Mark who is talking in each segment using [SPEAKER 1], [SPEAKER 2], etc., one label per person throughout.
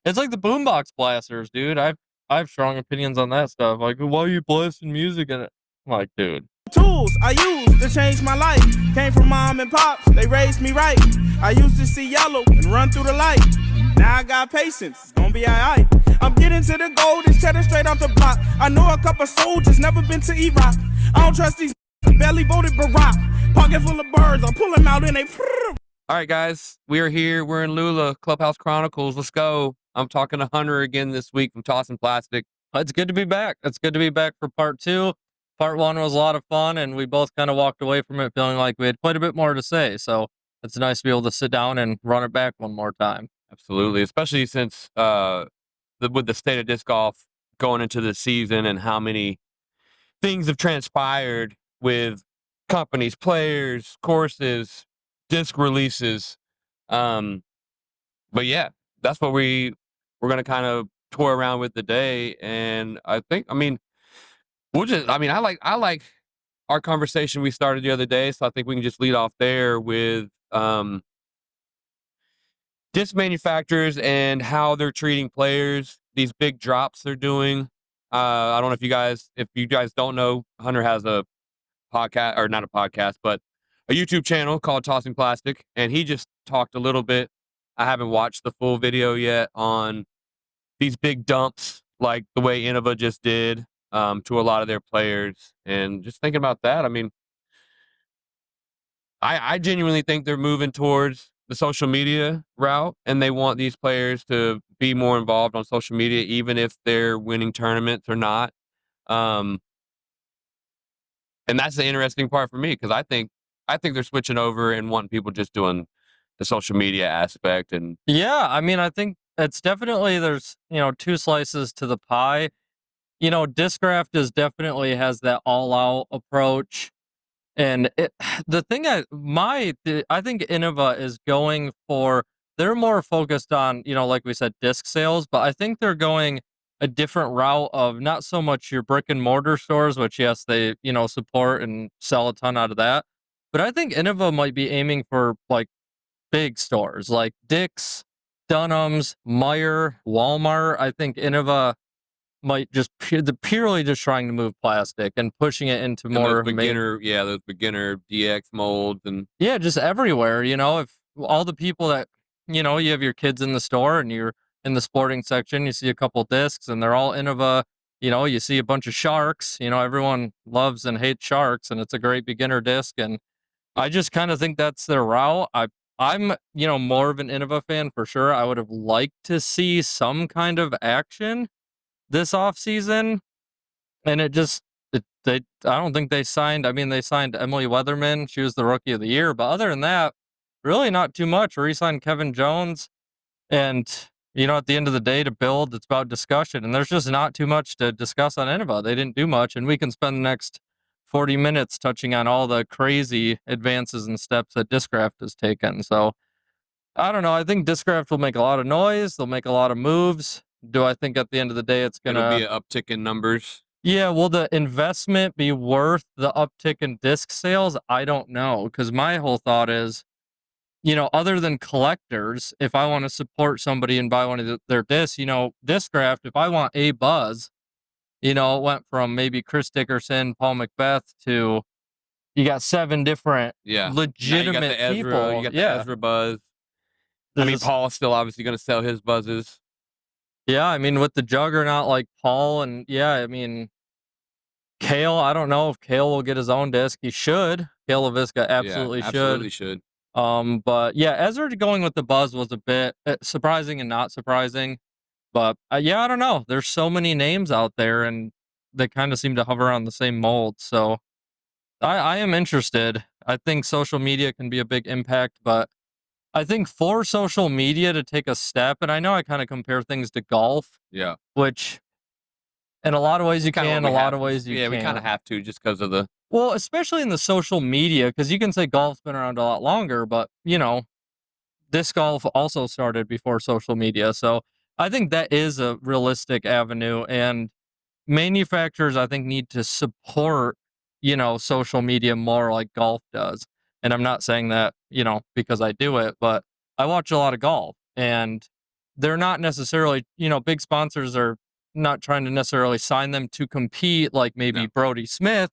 [SPEAKER 1] It's like the boombox blasters, dude. I have strong opinions on that stuff. Like, why are you blasting music in it? I'm like, dude.
[SPEAKER 2] Tools I used to change my life came from mom and pops. They raised me right. I used to see yellow and run through the light. Now I got patience. It's gonna be alright. I'm getting to the gold. It's cheddar straight off the block. I know a couple soldiers, never been to Iraq. I don't trust these barely voted Barack. Pocket full of birds. I'll pull them out and they.
[SPEAKER 3] All right, guys, we are here. We're in Lula, Clubhouse Chronicles. Let's go. I'm talking to Hunter again this week from Tossing Plastic.
[SPEAKER 1] It's good to be back. It's good to be back for part 2. Part 1 was a lot of fun, and we both kind of walked away from it feeling like we had quite a bit more to say. So it's nice to be able to sit down and run it back one more time.
[SPEAKER 3] Absolutely, especially since with the state of disc golf going into the season and how many things have transpired with companies, players, courses, disc releases. But yeah, that's what we're going to kind of toy around with today. And I mean, I like our conversation we started the other day. So I think we can just lead off there with disc manufacturers and how they're treating players, these big drops they're doing. I don't know if you guys don't know, Hunter has a podcast, or not a podcast, but a YouTube channel called Tossing Plastic, and he just talked a little bit. I haven't watched the full video yet on these big dumps, like the way Innova just did to a lot of their players. And just thinking about that, I mean, I genuinely think they're moving towards the social media route, and they want these players to be more involved on social media, even if they're winning tournaments or not. And that's the interesting part for me, because I think they're switching over and wanting people just doing the social media aspect. And
[SPEAKER 1] yeah, I mean, I think it's definitely, there's, 2 slices to the pie. Discraft definitely has that all-out approach. And the thing I think Innova is going for, they're more focused on, like we said, disc sales, but I think they're going a different route of not so much your brick and mortar stores, which yes, they, support and sell a ton out of that. But I think Innova might be aiming for like big stores like Dick's, Dunham's, Meijer, Walmart. I think Innova might just purely just trying to move plastic and pushing it into more
[SPEAKER 3] those beginner DX molds, and
[SPEAKER 1] just everywhere. If all the people that you have your kids in the store and you're in the sporting section, you see a couple discs and they're all Innova. You see a bunch of sharks. Everyone loves and hates sharks, and it's a great beginner disc. And I just kind of think that's their route. I'm more of an Innova fan for sure. I would have liked to see some kind of action this off season, and I don't think they signed. I mean, they signed Emily Weatherman. She was the rookie of the year, but other than that, really not too much. Re-signed Kevin Jones, and at the end of the day, to build, it's about discussion, and there's just not too much to discuss on Innova. They didn't do much, and we can spend the next 40 minutes touching on all the crazy advances and steps that Discraft has taken. So I don't know. I think Discraft will make a lot of noise. They'll make a lot of moves. Do I think at the end of the day it'll be
[SPEAKER 3] an uptick in numbers?
[SPEAKER 1] Yeah, will the investment be worth the uptick in disc sales? I don't know, because my whole thought is, other than collectors, if I want to support somebody and buy one of their discs, Discraft, if I want a buzz, it went from maybe Chris Dickerson, Paul Macbeth to you got 7 different legitimate people.
[SPEAKER 3] You got the Ezra buzz. I mean, Paul's still obviously going to sell his buzzes.
[SPEAKER 1] Yeah, I mean, with the juggernaut like Paul, and I mean, Kale, I don't know if Kale will get his own disc. He should. Kale LaVisca absolutely
[SPEAKER 3] should.
[SPEAKER 1] But yeah, Ezra going with the buzz was a bit surprising and not surprising. But I don't know. There's so many names out there, and they kind of seem to hover on the same mold. So I am interested. I think social media can be a big impact, but I think for social media to take a step, and I know I kind of compare things to golf.
[SPEAKER 3] Yeah.
[SPEAKER 1] Which in a lot of ways you can, a lot of ways you can't.
[SPEAKER 3] Yeah, we kind of have to, just because of the...
[SPEAKER 1] Well, especially in the social media, because you can say golf's been around a lot longer, but, disc golf also started before social media. So I think that is a realistic avenue, and manufacturers, I think, need to support, social media more like golf does. And I'm not saying that, because I do it, but I watch a lot of golf, and they're not necessarily, big sponsors are not trying to necessarily sign them to compete like maybe
[SPEAKER 3] No.
[SPEAKER 1] Brody Smith.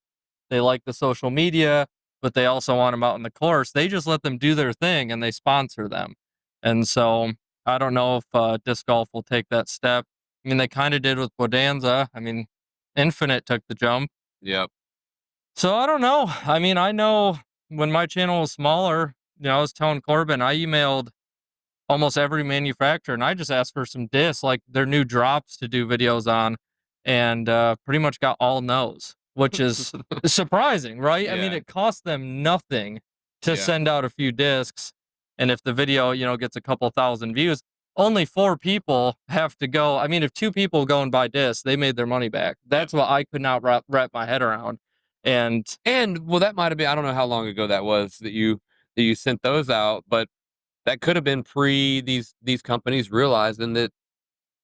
[SPEAKER 1] They like the social media, but they also want them out in the course. They just let them do their thing and they sponsor them. And so I don't know if disc golf will take that step. I mean, they kind of did with Bodanza. I mean, Infinite took the jump.
[SPEAKER 3] Yep.
[SPEAKER 1] So I don't know. I mean, I know when my channel was smaller, I was telling Corbin, I emailed almost every manufacturer and I just asked for some discs, like their new drops to do videos on, and pretty much got all no's, which is surprising, right? I mean,
[SPEAKER 3] Yeah.
[SPEAKER 1] it cost them nothing to
[SPEAKER 3] Yeah.
[SPEAKER 1] send out a few discs. And if the video, gets a couple thousand views, only 4 people have to go. I mean, if 2 people go and buy discs, they made their money back. That's what I could not wrap my head around. And
[SPEAKER 3] Well, that might have been, I don't know how long ago that was that you sent those out, but that could have been pre these companies realizing that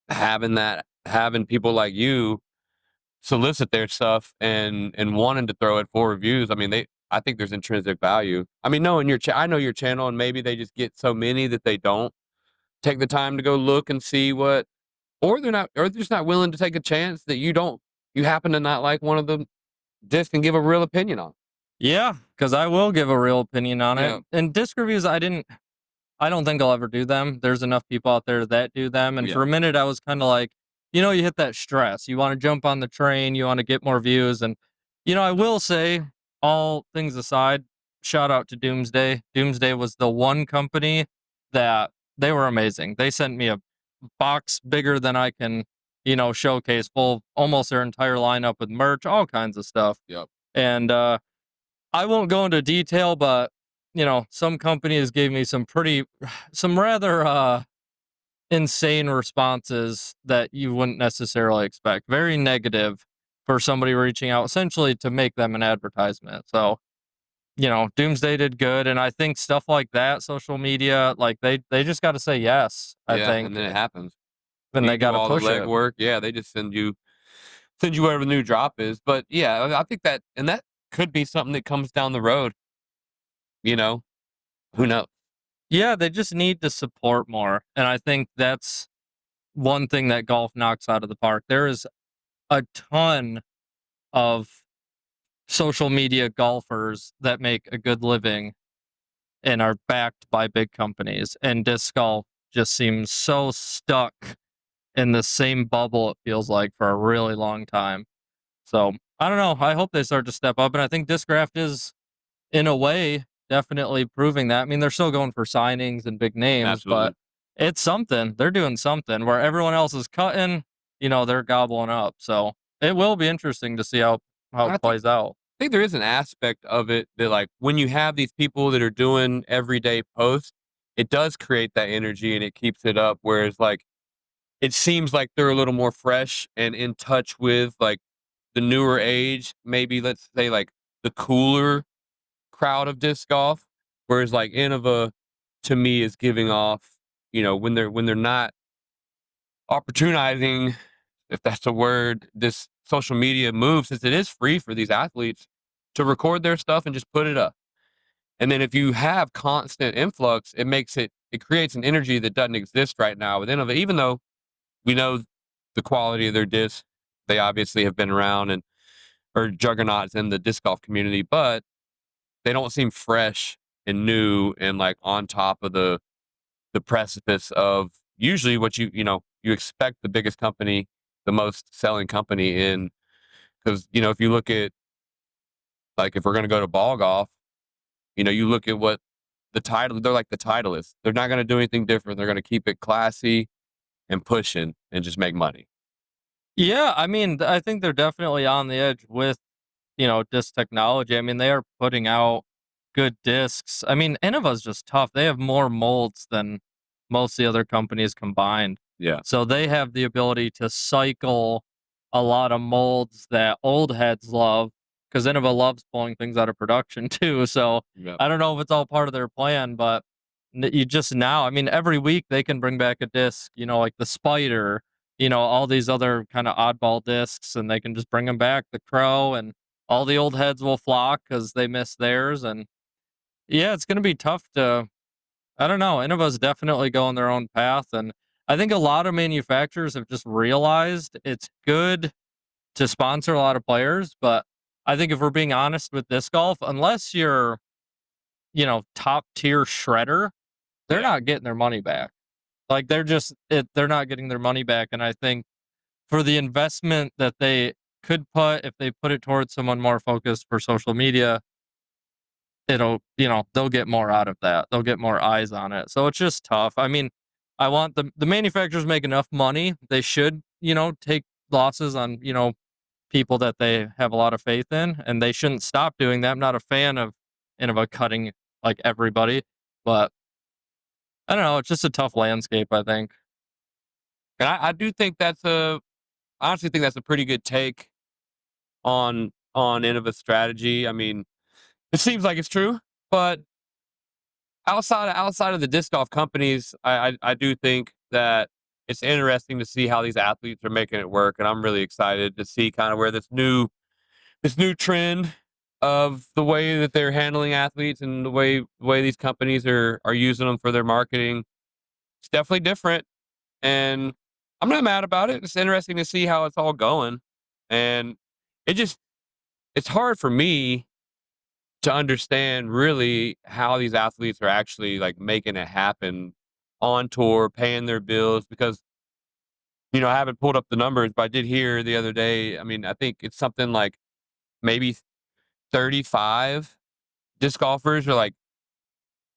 [SPEAKER 3] having people like you solicit their stuff and wanting to throw it for reviews. I mean, I think there's intrinsic value. I mean, knowing I know your channel, and maybe they just get so many that they don't take the time to go look and see what, or they're just not willing to take a chance that you happen to not like one of them discs and give a real opinion on.
[SPEAKER 1] yeah, because I will give a real opinion on
[SPEAKER 3] Yeah.
[SPEAKER 1] it. And disc reviews, I don't think I'll ever do them. There's enough people out there that do them. And
[SPEAKER 3] Yeah.
[SPEAKER 1] for a minute, I was kind of like, you hit that stress. You want to jump on the train, you want to get more views. And, I will say, all things aside, shout out to Doomsday. Doomsday was the one company that they were amazing. They sent me a box bigger than I can, showcase, full of almost their entire lineup with merch, all kinds of stuff.
[SPEAKER 3] Yep.
[SPEAKER 1] And I won't go into detail, but some companies gave me some rather insane responses that you wouldn't necessarily expect. Very negative for somebody reaching out essentially to make them an advertisement. So, Doomsday did good, and I think stuff like that, social media, like they just got to say yes. I think,
[SPEAKER 3] and then it happens.
[SPEAKER 1] and they got to
[SPEAKER 3] all the
[SPEAKER 1] push it.
[SPEAKER 3] legwork. Yeah, they just send you whatever the new drop is. But yeah, I think that could be something that comes down the road. Who knows?
[SPEAKER 1] Yeah, they just need to support more, and I think that's one thing that golf knocks out of the park. There is a ton of social media golfers that make a good living and are backed by big companies. And disc golf just seems so stuck in the same bubble, it feels like, for a really long time. So I don't know. I hope they start to step up. And I think Discraft is, in a way, definitely proving that. I mean, they're still going for signings and big names,
[SPEAKER 3] Absolutely.
[SPEAKER 1] but it's something. They're doing something where everyone else is cutting, they're gobbling up. So it will be interesting to see how
[SPEAKER 3] I
[SPEAKER 1] it plays out.
[SPEAKER 3] think there is an aspect of it that, like, when you have these people that are doing everyday posts, it does create that energy and it keeps it up. Whereas, like, it seems like they're a little more fresh and in touch with, like, the newer age, maybe let's say, like, the cooler crowd of disc golf. Whereas, like, Innova, to me, is giving off, when they're not opportunizing, if that's a word, this social media move, since it is free for these athletes to record their stuff and just put it up. And then if you have constant influx, it creates an energy that doesn't exist right now with Innova, even though we know the quality of their discs. They obviously have been around and are juggernauts in the disc golf community, but they don't seem fresh and new and, like, on top of the precipice of usually what you expect the biggest company, the most selling company in. Because, if you look at, like, if we're going to go to ball golf, you look at what they're like the Titleists. They're not going to do anything different. They're going to keep it classy and pushing and just make money.
[SPEAKER 1] Yeah, I mean, I think they're definitely on the edge with, disc technology. I mean, they are putting out good discs. I mean, Innova's just tough. They have more molds than most of the other companies combined.
[SPEAKER 3] Yeah.
[SPEAKER 1] So they have the ability to cycle a lot of molds that old heads love, because Innova loves pulling things out of production too. So
[SPEAKER 3] Yep.
[SPEAKER 1] I don't know if it's all part of their plan, but you just now, I mean, every week they can bring back a disc, like the Spider, all these other kind of oddball discs, and they can just bring them back. The Crow, and all the old heads will flock because they missed theirs. And yeah, it's going to be tough to, I don't know. Innova's definitely going their own path. And I think a lot of manufacturers have just realized it's good to sponsor a lot of players, but I think if we're being honest with disc golf, unless you're, top tier shredder, they're
[SPEAKER 3] Yeah.
[SPEAKER 1] not getting their money back. Like they're not getting their money back. And I think for the investment that they could put, if they put it towards someone more focused for social media, they'll get more out of that. They'll get more eyes on it. So it's just tough. I mean, I want the manufacturers make enough money. They should, take losses on, people that they have a lot of faith in, and they shouldn't stop doing that. I'm not a fan of cutting like everybody, but I don't know. It's just a tough landscape, I think.
[SPEAKER 3] And I do think I honestly think that's a pretty good take on Innova's strategy. I mean, it seems like it's true, but outside of the disc golf companies, I do think that it's interesting to see how these athletes are making it work, and I'm really excited to see kind of where this new trend of the way that they're handling athletes and the way these companies are using them for their marketing. It's definitely different, and I'm not mad about it. It's interesting to see how it's all going, and it's hard for me to understand really how these athletes are actually like making it happen on tour, paying their bills because I haven't pulled up the numbers, but I did hear the other day. I mean, I think it's something like maybe 35 disc golfers are like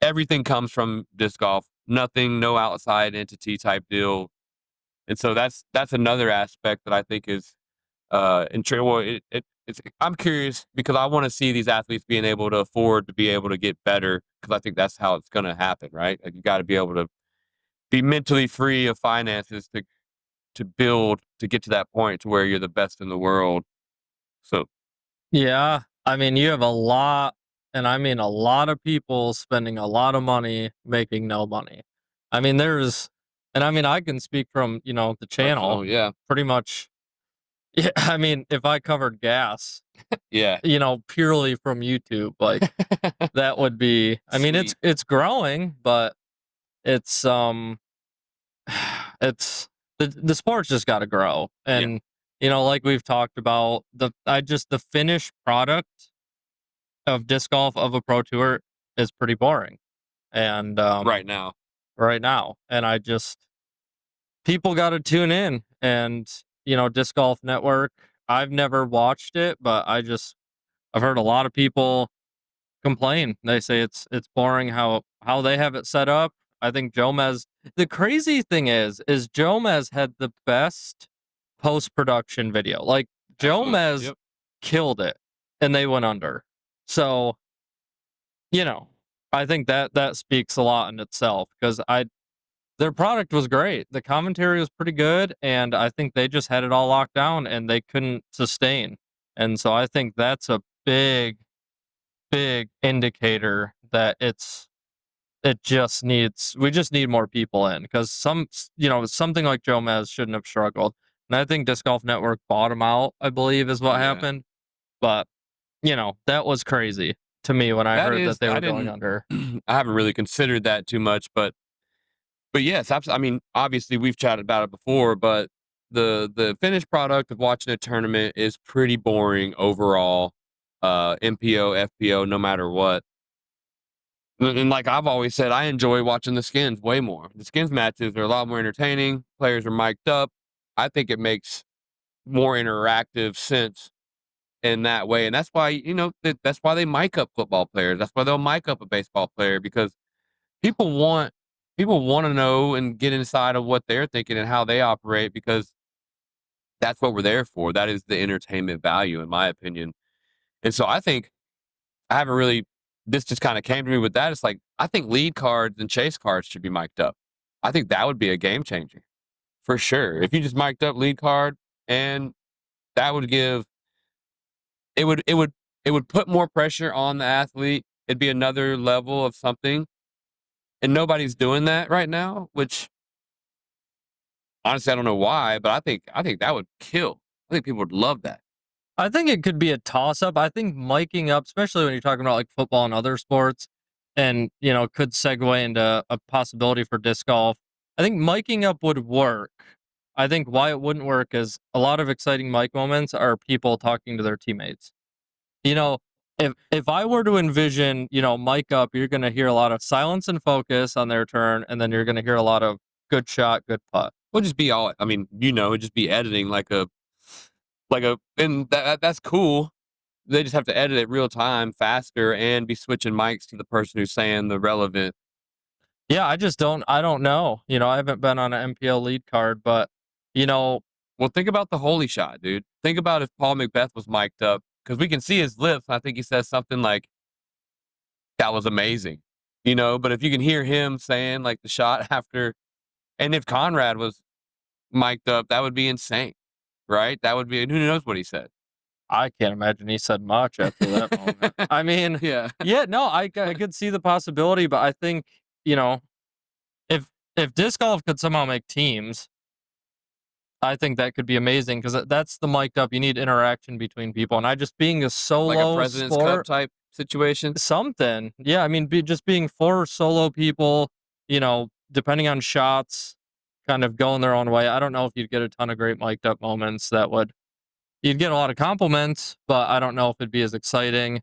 [SPEAKER 3] everything comes from disc golf, nothing, no outside entity type deal. And so that's another aspect that I think is well, I'm curious because I want to see these athletes being able to afford to be able to get better because I think that's how it's going to happen, right? Like you got to be able to be mentally free of finances to build to get to that point to where you're the best in the world. So
[SPEAKER 1] Yeah, I mean, you have a lot, and I mean a lot of people spending a lot of money making no money. I mean, I can speak from the channel
[SPEAKER 3] personal, yeah,
[SPEAKER 1] pretty much. Yeah, I mean, if I covered gas,
[SPEAKER 3] yeah,
[SPEAKER 1] purely from YouTube, like that would be. I mean,
[SPEAKER 3] Sweet.
[SPEAKER 1] it's growing, but it's it's the sport's just got to grow,
[SPEAKER 3] Yeah.
[SPEAKER 1] and like we've talked about, the finished product of disc golf of a pro tour is pretty boring, and
[SPEAKER 3] Right now.
[SPEAKER 1] and I just people got to tune in, and disc golf network. I've never watched it, but I've heard a lot of people complain. They say it's boring how they have it set up. I think Jomez. The crazy thing is Jomez had the best post production video. Like
[SPEAKER 3] Absolutely.
[SPEAKER 1] Jomez
[SPEAKER 3] Yep.
[SPEAKER 1] killed it, and they went under. So I think that speaks a lot in itself because their product was great. The commentary was pretty good, and I think they just had it all locked down and they couldn't sustain. And so I think that's a big indicator that we just need more people in because something like Jomez shouldn't have struggled. And I think Disc Golf Network bought him out, I believe is what
[SPEAKER 3] Yeah.
[SPEAKER 1] happened. But that was crazy to me when I heard that they were going under.
[SPEAKER 3] I haven't really considered that too much, but yes, I mean, obviously we've chatted about it before, but the finished product of watching a tournament is pretty boring overall. MPO, FPO, no matter what. And like I've always said, I enjoy watching the skins way more. The skins matches are a lot more entertaining. Players are mic'd up. I think it makes more interactive sense in that way. And that's why, that's why they mic up football players. That's why they'll mic up a baseball player because people want to know and get inside of what they're thinking and how they operate because that's what we're there for. That is the entertainment value, in my opinion. And so I think I haven't really, this just kind of came to me with that. It's like, I think lead cards and chase cards should be mic'd up. I think that would be a game changer for sure. If you just mic'd up lead card and that would it would put more pressure on the athlete. It'd be another level of something. And nobody's doing that right now, which honestly, I don't know why, but I think that would kill. I think people would love that.
[SPEAKER 1] I think it could be a toss-up. I think miking up, especially when you're talking about like football and other sports, and could segue into a possibility for disc golf. I think miking up would work. I think why it wouldn't work is a lot of exciting mic moments are people talking to their teammates. You know, if I were to envision, mic up, you're gonna hear a lot of silence and focus on their turn, and then you're gonna hear a lot of good shot, good putt.
[SPEAKER 3] We'll just be all. I mean, it'd just be editing and that's cool. They just have to edit it real time, faster, and be switching mics to the person who's saying the relevant.
[SPEAKER 1] Yeah, I don't know. I haven't been on an MPL lead card, but
[SPEAKER 3] Well, think about the holy shot, dude. Think about if Paul Macbeth was mic'd up, because we can see his lips. I think he says something like, "That was amazing," But if you can hear him saying like the shot after, and if Conrad was mic'd up, that would be insane, right? That would be. And who knows what he said?
[SPEAKER 1] I can't imagine he said much after that moment. I mean,
[SPEAKER 3] Yeah.
[SPEAKER 1] no, I could see the possibility, but I think, if disc golf could somehow make teams, I think that could be amazing because that's the mic'd up. You need interaction between people, and just being a solo
[SPEAKER 3] Like a President's Cup
[SPEAKER 1] sport,
[SPEAKER 3] type situation.
[SPEAKER 1] something. Yeah, I mean, just being 4 solo people, depending on shots, kind of going their own way. I don't know if you'd get a ton of great mic'd up moments you'd get a lot of compliments, but I don't know if it'd be as exciting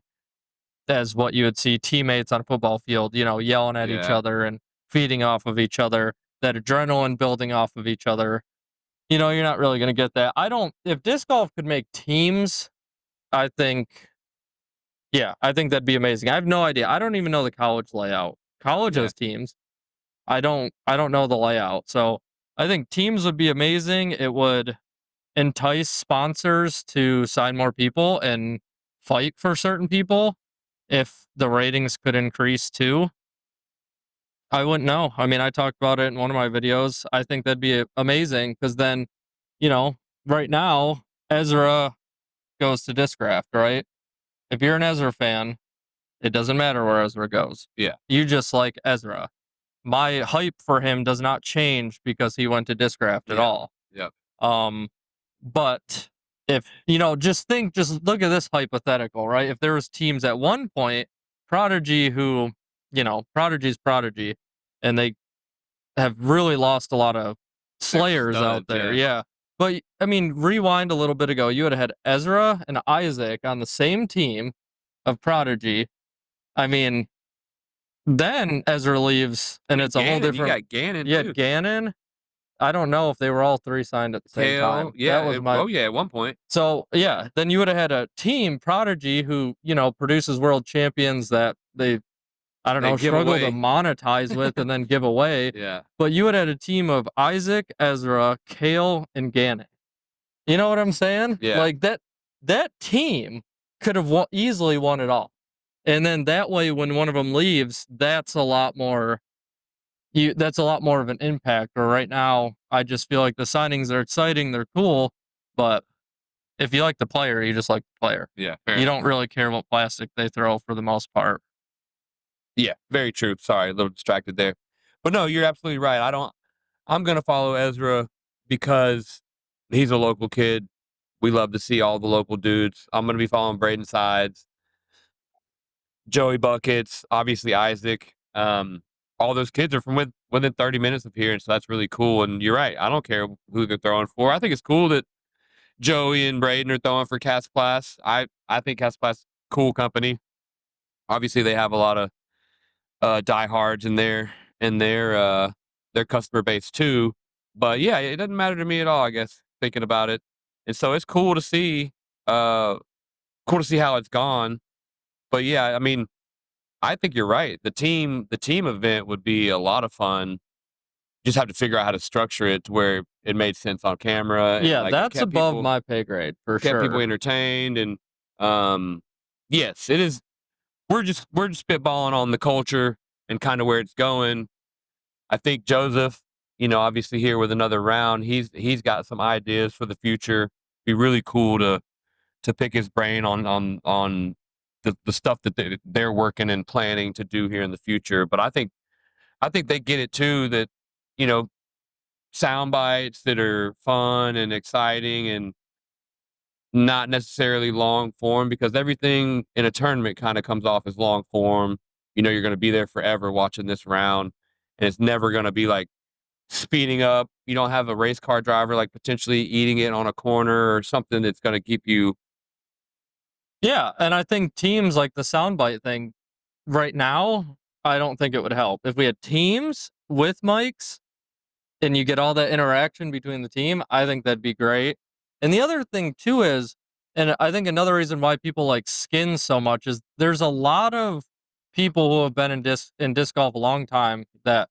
[SPEAKER 1] as what you would see teammates on a football field, yelling at each
[SPEAKER 3] Yeah.
[SPEAKER 1] other and feeding off of each other, that adrenaline building off of each other. You're not really going to get that. If disc golf could make teams, I think that'd be amazing. I have no idea. I don't even know the college layout. College has teams. I don't know the layout. So I think teams would be amazing. It would entice sponsors to sign more people and fight for certain people if the ratings could increase too. I wouldn't know. I mean, I talked about it in one of my videos. I think that'd be amazing because then, right now, Ezra goes to Discraft, right? If you're an Ezra fan, it doesn't matter where Ezra goes.
[SPEAKER 3] Yeah.
[SPEAKER 1] You just like Ezra. My hype for him does not change because he went to Discraft at all.
[SPEAKER 3] Yep.
[SPEAKER 1] But if, just look at this hypothetical, right? If there was teams at one point, Prodigy who, Prodigy's Prodigy, and they have really lost a lot of slayers out there. Yeah. But, I mean, rewind a little bit ago, you had Ezra and Isaac on the same team of Prodigy. I mean, then Ezra leaves, and it's a whole different...
[SPEAKER 3] You got Gannon,
[SPEAKER 1] yeah,
[SPEAKER 3] too.
[SPEAKER 1] Gannon. I don't know if they were all 3 signed at the same time.
[SPEAKER 3] Yeah,
[SPEAKER 1] that was
[SPEAKER 3] at one point.
[SPEAKER 1] So, yeah, then you would have had a team, Prodigy, who, produces world champions that they struggle to monetize with and then give away.
[SPEAKER 3] Yeah.
[SPEAKER 1] But you would have had a team of Isaac, Ezra, Kale, and Gannon. You know what I'm saying?
[SPEAKER 3] Yeah.
[SPEAKER 1] Like, that team could have easily won it all. And then that way, when one of them leaves, that's a lot more of an impact. Or right now, I just feel like the signings are exciting, they're cool, but if you like the player, you just like the player.
[SPEAKER 3] Yeah.
[SPEAKER 1] You don't really care what plastic they throw for the most part.
[SPEAKER 3] Yeah, very true. Sorry, a little distracted there. But no, you're absolutely right. I'm going to follow Ezra because he's a local kid. We love to see all the local dudes. I'm going to be following Braden Sides, Joey Buckets, obviously Isaac. All those kids are from within 30 minutes of here, and so that's really cool. And you're right. I don't care who they're throwing for. I think it's cool that Joey and Braden are throwing for Cast Class. I think Cast Class, cool company. Obviously, they have a lot of diehards in their customer base too. But yeah, it doesn't matter to me at all, I guess, thinking about it. And so it's cool to see how it's gone. But yeah, I mean, I think you're right. The team event would be a lot of fun. Just have to figure out how to structure it to where it made sense on camera.
[SPEAKER 1] Yeah,
[SPEAKER 3] and,
[SPEAKER 1] that's above my pay grade for sure.
[SPEAKER 3] Kept people entertained, and yes, it is. We're just spitballing on the culture and kind of where it's going. I think Joseph, obviously here with another round, he's got some ideas for the future. Be really cool to pick his brain on the stuff that they're working and planning to do here in the future. But I think they get it too, that sound bites that are fun and exciting and not necessarily long form, because everything in a tournament kind of comes off as long form. You're going to be there forever watching this round, and it's never going to be like speeding up. You don't have a race car driver like potentially eating it on a corner or something that's going to keep you.
[SPEAKER 1] Yeah, and I think teams like the soundbite thing right now, I don't think it would help. If we had teams with mics and you get all that interaction between the team, I think that'd be great. And the other thing too is, and I think another reason why people like skins so much is there's a lot of people who have been in disc golf a long time that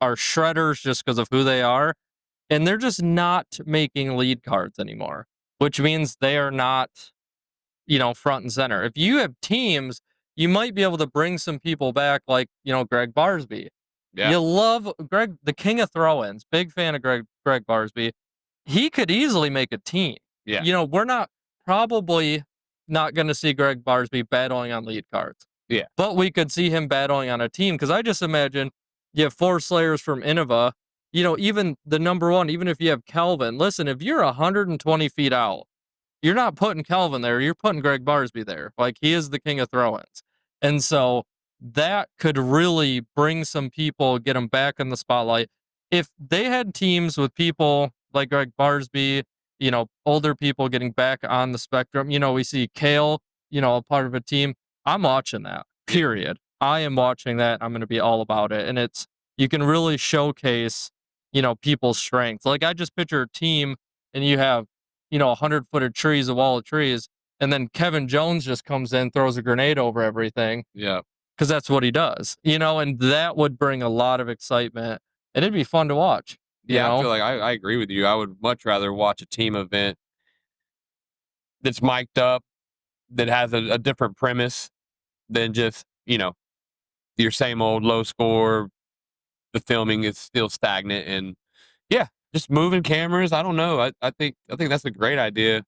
[SPEAKER 1] are shredders just because of who they are, and they're just not making lead cards anymore, which means they are not, front and center. If you have teams, you might be able to bring some people back, like, Greg Barsby.
[SPEAKER 3] Yeah.
[SPEAKER 1] You love Greg, the king of throw-ins. Big fan of Greg Barsby. He could easily make a team.
[SPEAKER 3] Yeah.
[SPEAKER 1] We're probably not going to see Greg Barsby battling on lead cards.
[SPEAKER 3] Yeah.
[SPEAKER 1] But we could see him battling on a team, because I just imagine you have 4 Slayers from Innova. Even the number one, even if you have Kelvin, listen, if you're 120 feet out, you're not putting Kelvin there. You're putting Greg Barsby there. Like, he is the king of throw-ins. And so that could really bring some people, get them back in the spotlight. If they had teams with people like Greg Barsby, older people getting back on the spectrum, we see Kale, a part of a team. I'm watching that, period. I am watching that. I'm going to be all about it. And you can really showcase, people's strengths. Like, I just picture a team and you have, 100-footed trees, a wall of trees, and then Kevin Jones just comes in, throws a grenade over everything.
[SPEAKER 3] Yeah.
[SPEAKER 1] Because that's what he does, and that would bring a lot of excitement, and it'd be fun to watch.
[SPEAKER 3] Yeah, I feel like I agree with you. I would much rather watch a team event that's mic'd up, that has a different premise than just, your same old low score. The filming is still stagnant, and yeah, just moving cameras. I don't know. I think that's a great idea.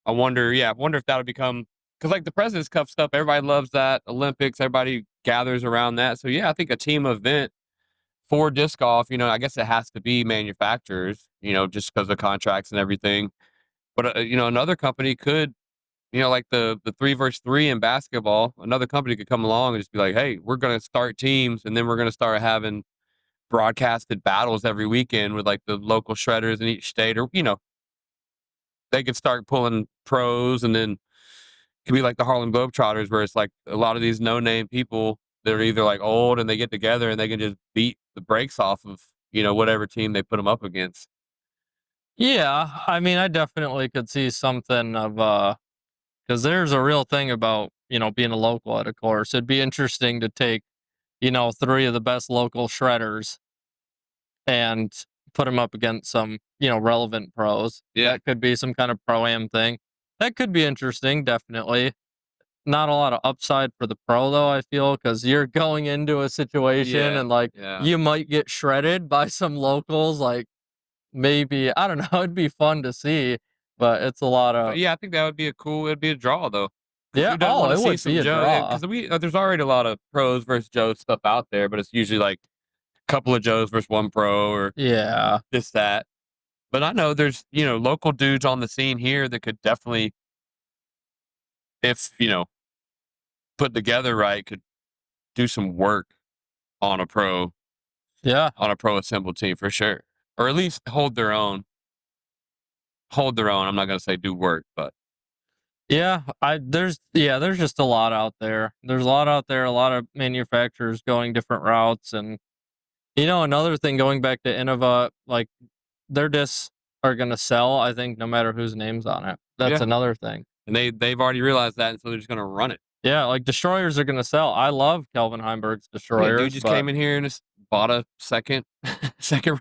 [SPEAKER 3] I wonder if that'll become, because like the President's Cup stuff, everybody loves that. Olympics, everybody gathers around that. So yeah, I think a team event for disc golf, I guess it has to be manufacturers, just because of contracts and everything. But another company could, like the 3 versus 3 in basketball, another company could come along and just be like, hey, we're going to start teams, and then we're going to start having broadcasted battles every weekend with like the local shredders in each state, or they could start pulling pros, and then it could be like the Harlem Globetrotters, where it's like a lot of these no-name people that are either like old and they get together and they can just beat the brakes off of whatever team they put them up against.
[SPEAKER 1] Yeah, I mean, I definitely could see something of because there's a real thing about being a local at a course. It'd be interesting to take 3 of the best local shredders and put them up against some relevant pros.
[SPEAKER 3] Yeah.
[SPEAKER 1] That could be some kind of pro-am thing. That could be interesting, definitely. Not a lot of upside for the pro, though, I feel, because you're going into a situation and you might get shredded by some locals. Like, maybe, I don't know, it'd be fun to see, but it's a lot of.
[SPEAKER 3] But yeah, I think that would be it'd be a draw though.
[SPEAKER 1] Yeah,
[SPEAKER 3] it would
[SPEAKER 1] be a draw.
[SPEAKER 3] Because there's already a lot of pros versus Joes stuff out there, but it's usually like a couple of Joes versus one pro, or this, that. But I know there's, local dudes on the scene here that could definitely, if, put together right, could do some work on a pro assembled team for sure. Or at least hold their own. I'm not going to say do work, but.
[SPEAKER 1] Yeah, there's just a lot out there. There's a lot out there, a lot of manufacturers going different routes. And, another thing, going back to Innova, like, their discs are going to sell, I think, no matter whose name's on it. That's another thing.
[SPEAKER 3] And they've already realized that, and so they're just going to run it.
[SPEAKER 1] Yeah, like, Destroyers are going to sell. I love Kelvin Heimberg's Destroyers.
[SPEAKER 3] Dude just came in here and just bought a second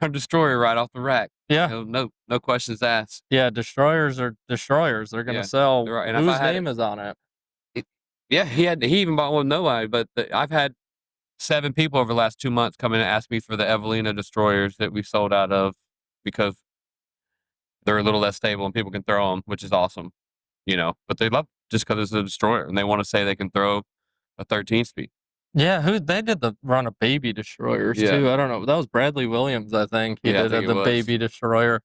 [SPEAKER 3] run Destroyer right off the rack.
[SPEAKER 1] Yeah.
[SPEAKER 3] No questions asked.
[SPEAKER 1] Yeah, Destroyers are Destroyers. They're going to sell.
[SPEAKER 3] Right. And
[SPEAKER 1] whose name is on it?
[SPEAKER 3] He even bought one with nobody, but I've had 7 people over the last 2 months come in and ask me for the Evelina Destroyers that we sold out of, because they're a little less stable and people can throw them, which is awesome, but they love just because it's a Destroyer, and they want to say they can throw a 13-speed.
[SPEAKER 1] Yeah, they did the run of Baby Destroyers too. I don't know. That was Bradley Williams, I think. He did the Baby Destroyer.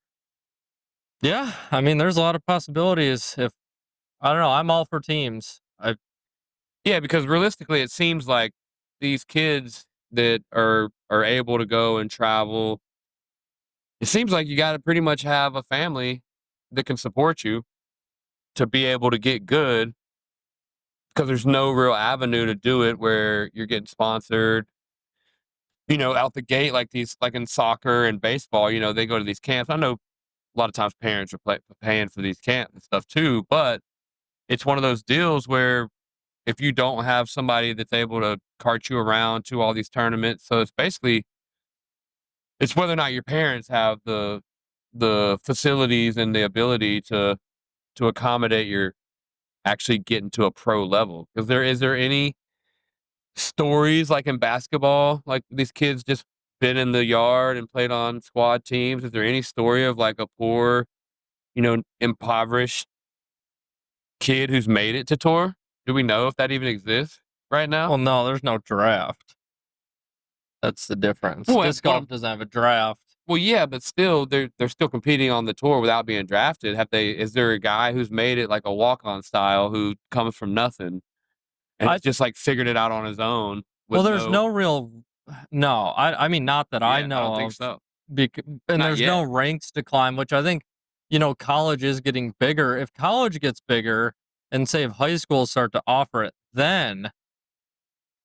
[SPEAKER 1] Yeah, I mean, there's a lot of possibilities. If I don't know, I'm all for teams.
[SPEAKER 3] Yeah, because realistically, it seems like these kids that are able to go and travel it seems like you got to pretty much have a family that can support you to be able to get good, because there's no real avenue to do it where you're getting sponsored, out the gate, like like in soccer and baseball. They go to these camps. I know a lot of times parents are paying for these camps and stuff too, but it's one of those deals where if you don't have somebody that's able to cart you around to all these tournaments, so it's whether or not your parents have the facilities and the ability to accommodate your actually getting to a pro level. Because is there any stories like in basketball, like these kids just been in the yard and played on squad teams? Is there any story of like a poor, impoverished kid who's made it to tour? Do we know if that even exists right now?
[SPEAKER 1] Well, no, there's no draft. That's the difference.
[SPEAKER 3] Well,
[SPEAKER 1] Disc golf doesn't have a draft.
[SPEAKER 3] Well, yeah, but still, they're still competing on the tour without being drafted. Is there a guy who's made it like a walk-on style who comes from nothing and he's just like figured it out on his own?
[SPEAKER 1] Well, there's no real. No, I mean, not that I know
[SPEAKER 3] I don't
[SPEAKER 1] of.
[SPEAKER 3] think so.
[SPEAKER 1] And
[SPEAKER 3] Not
[SPEAKER 1] there's
[SPEAKER 3] yet.
[SPEAKER 1] no ranks to climb, which I think, college is getting bigger. If college gets bigger and say if high schools start to offer it, then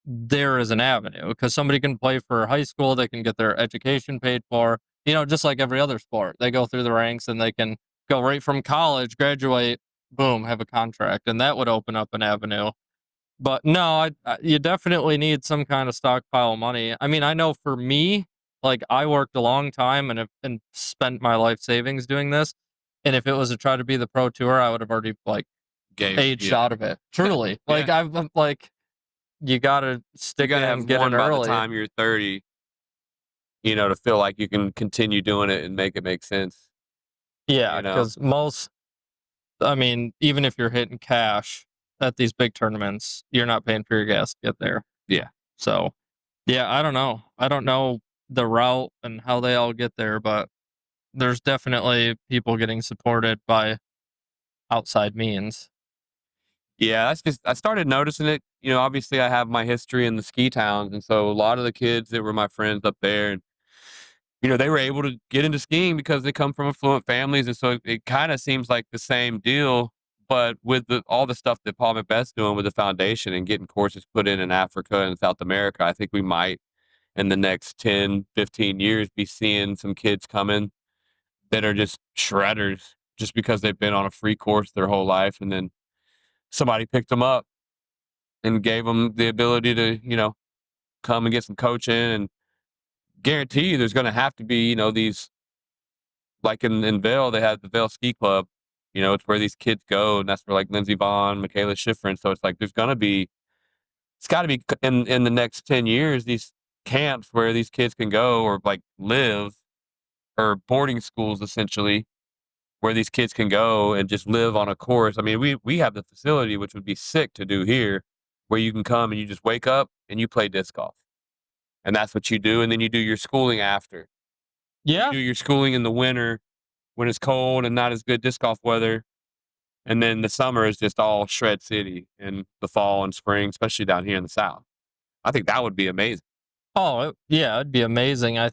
[SPEAKER 1] there is an avenue, because somebody can play for high school, they can get their education paid for, just like every other sport. They go through the ranks and they can go right from college, graduate, boom, have a contract, and that would open up an avenue. But no, you definitely need some kind of stockpile of money. I mean, I know for me, like I worked a long time and spent my life savings doing this. And if it was to try to be the pro tour, I would have already aged out of it. Truly.
[SPEAKER 3] Yeah.
[SPEAKER 1] Like I'm like, you gotta stick it and get it
[SPEAKER 3] by
[SPEAKER 1] early.
[SPEAKER 3] the time you're 30, to feel like you can continue doing it and make it make sense.
[SPEAKER 1] Yeah, because even if you're hitting cash at these big tournaments, you're not paying for your gas to get there.
[SPEAKER 3] Yeah.
[SPEAKER 1] So, yeah, I don't know. I don't know the route and how they all get there, but there's definitely people getting supported by outside means.
[SPEAKER 3] Yeah, that's just, I started noticing it. Obviously I have my history in the ski towns. And so a lot of the kids that were my friends up there, and, they were able to get into skiing because they come from affluent families. And so it kind of seems like the same deal, but with all the stuff that Paul Macbeth's doing with the foundation and getting courses put in Africa and South America, I think we might in the next 10, 15 years be seeing some kids coming that are just shredders just because they've been on a free course their whole life. And then somebody picked them up and gave them the ability to, come and get some coaching, and guarantee you there's going to have to be, these, like in Vail, they had the Vail Ski Club, it's where these kids go, and that's where like Lindsey Vaughn, Michaela Schifrin. So it's like, it's got to be in the next 10 years, these camps where these kids can go or like live, or boarding schools essentially, where these kids can go and just live on a course. I mean, we have the facility, which would be sick to do here, where you can come and you just wake up and you play disc golf. And that's what you do. And then you do your schooling after.
[SPEAKER 1] Yeah.
[SPEAKER 3] You do your schooling in the winter when it's cold and not as good disc golf weather. And then the summer is just all shred city, and the fall and spring, especially down here in the South. I think that would be amazing.
[SPEAKER 1] Oh, yeah, it'd be amazing. I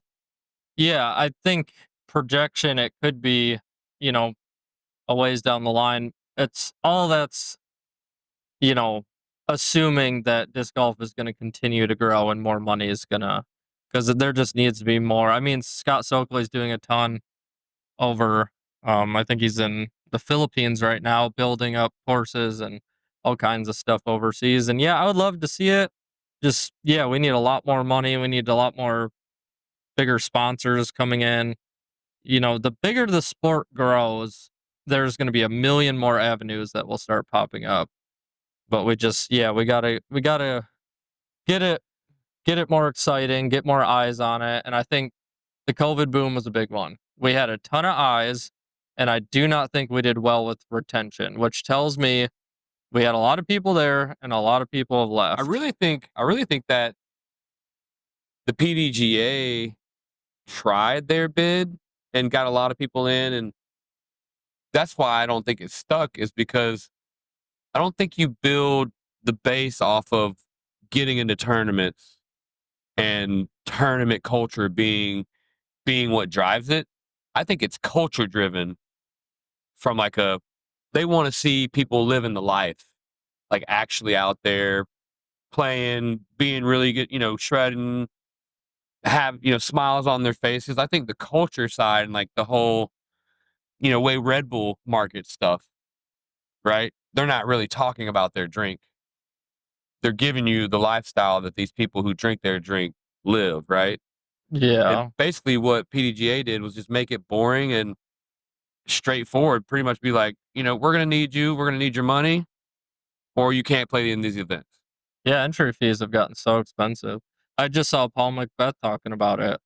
[SPEAKER 1] think projection, it could be, a ways down the line. It's all that's, assuming that disc golf is going to continue to grow and more money is because there just needs to be more. I mean, Scott Soakley's doing a ton over, I think he's in the Philippines right now, building up courses and all kinds of stuff overseas. And yeah, I would love to see it. Just, yeah, we need a lot more money. We need a lot more bigger sponsors coming in. The bigger the sport grows, there's going to be a million more avenues that will start popping up. But we gotta get it more exciting, get more eyes on it. And I think the COVID boom was a big one. We had a ton of eyes, and I do not think we did well with retention, which tells me we had a lot of people there and a lot of people have left.
[SPEAKER 3] I really think that the PDGA tried their bid and got a lot of people in, and that's why I don't think it stuck, is because I don't think you build the base off of getting into tournaments and tournament culture being what drives it. I think it's culture driven from like they want to see people living the life, like actually out there playing, being really good, shredding, have, smiles on their faces. I think the culture side and like the whole, way Red Bull markets stuff, right? They're not really talking about their drink. They're giving you the lifestyle that these people who drink their drink live, right?
[SPEAKER 1] Yeah.
[SPEAKER 3] And basically what PDGA did was just make it boring and straightforward, pretty much be like, we're going to need you, we're going to need your money, or you can't play in these events.
[SPEAKER 1] Yeah, entry fees have gotten so expensive. I just saw Paul Macbeth talking about it.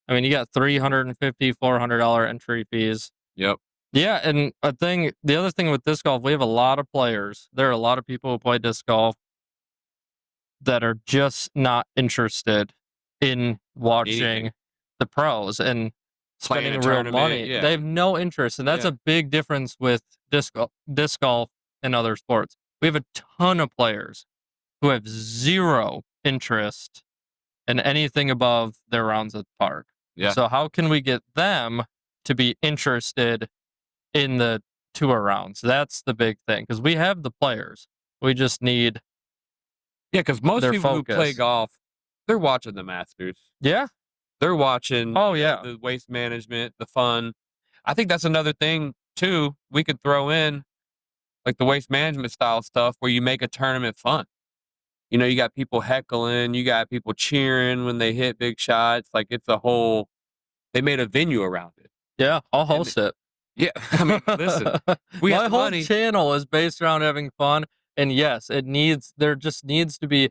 [SPEAKER 1] I mean, you got $350, $400 entry fees.
[SPEAKER 3] Yep.
[SPEAKER 1] Yeah, and the other thing with disc golf, we have a lot of players. There are a lot of people who play disc golf that are just not interested in watching
[SPEAKER 3] Anything.
[SPEAKER 1] the pros and
[SPEAKER 3] Playing
[SPEAKER 1] spending
[SPEAKER 3] a
[SPEAKER 1] real
[SPEAKER 3] tournament,
[SPEAKER 1] money.
[SPEAKER 3] yeah.
[SPEAKER 1] They have no interest, and that's
[SPEAKER 3] Yeah.
[SPEAKER 1] a big difference with disc golf and other sports. We have a ton of players who have zero interest in anything above their rounds at the park.
[SPEAKER 3] Yeah.
[SPEAKER 1] So how can we get them to be interested in the tour rounds? That's the big thing, because we have the players. We just need
[SPEAKER 3] because most
[SPEAKER 1] their
[SPEAKER 3] people who play
[SPEAKER 1] focus.
[SPEAKER 3] golf, they're watching the Masters.
[SPEAKER 1] Yeah.
[SPEAKER 3] They're watching
[SPEAKER 1] Oh, yeah.
[SPEAKER 3] the waste management, the fun. I think that's another thing too we could throw in, like the waste management style stuff where you make a tournament fun. You got people heckling, you got people cheering when they hit big shots. Like they made a venue around it.
[SPEAKER 1] Yeah, I'll host it.
[SPEAKER 3] Yeah, I mean, listen, we
[SPEAKER 1] My
[SPEAKER 3] have the
[SPEAKER 1] whole
[SPEAKER 3] money.
[SPEAKER 1] channel is based around having fun, and yes, there just needs to be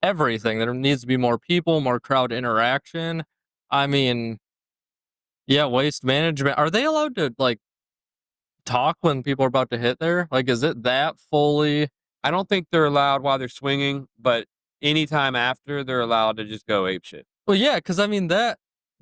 [SPEAKER 1] everything. There needs to be more people, more crowd interaction. I mean, yeah, waste management. Are they allowed to like talk when people are about to hit there? Like, is it that fully?
[SPEAKER 3] I don't think they're allowed while they're swinging, but anytime after, they're allowed to just go apeshit.
[SPEAKER 1] Well, yeah, because I mean that